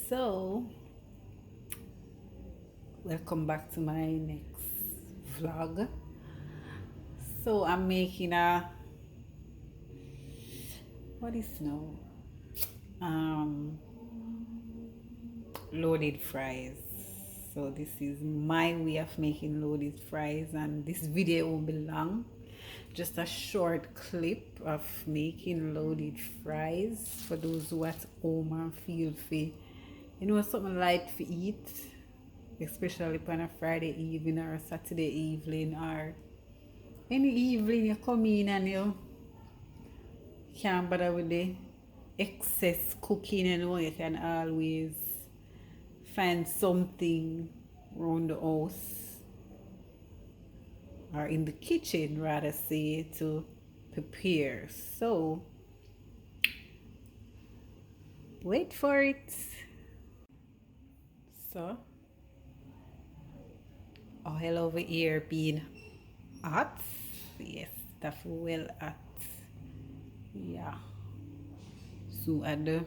So welcome back to my next vlog. So I'm making a what is now loaded fries. So this is my way of making loaded fries, and this video won't be long, just a short clip of making loaded fries for those who at home and feel free, something light to eat, especially on a Friday evening or a Saturday evening or any evening you come in and you can't bother with the excess cooking. You can always find something around the house or in the kitchen, rather say, to prepare. So wait for it. So oil over here being hot. Yes, that's well hot. Yeah. So add the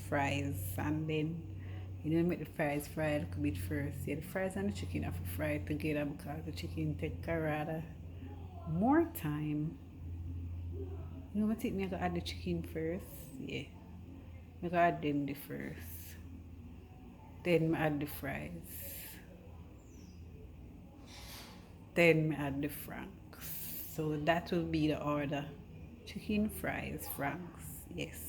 fries, and then make the fries fry a little bit first. Yeah, the fries and the chicken have to fry together because the chicken take a rather more time. I think me I gotta add the chicken first. Yeah. I gotta add them the first. Then I add the fries. Then I add the franks. So that will be the order. Chicken, fries, franks. Yes.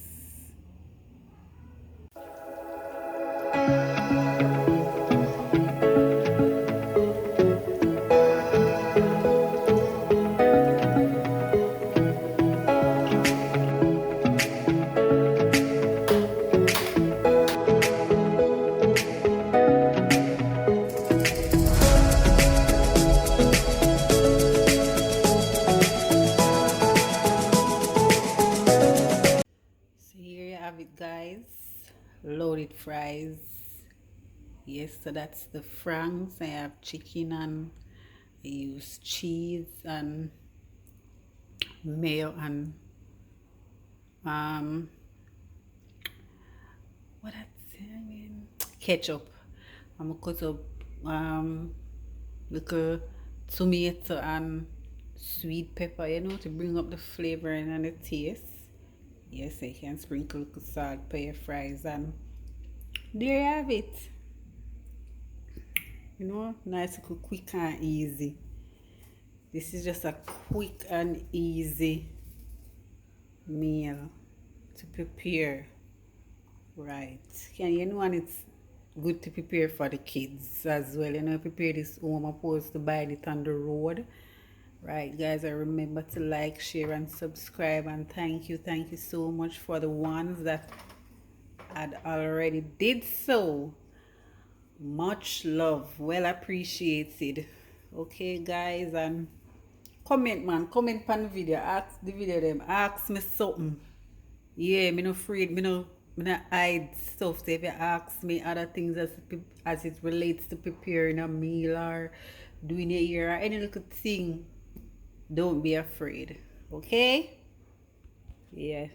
Have it, guys. Loaded fries. Yes, so that's the franks. I have chicken and I use cheese and mayo and what I mean, ketchup. I'm gonna cut up little tomato and sweet pepper, to bring up the flavor and the taste. Yes, I can sprinkle little salt for your fries, and there you have it. Nice, quick and easy. This is just a quick and easy meal to prepare. Right. And it's good to prepare for the kids as well. Prepare this home opposed to buying it on the road. Right, guys, I remember to like, share, and subscribe. And thank you so much for the ones that had already did so. Much love, well appreciated. Okay, guys, and comment on the video. Ask the video them. Ask me something. Yeah, me no afraid. Me no hide stuff. So if you ask me other things as it relates to preparing a meal or doing your hair or any little thing, don't be afraid. Okay? Yeah.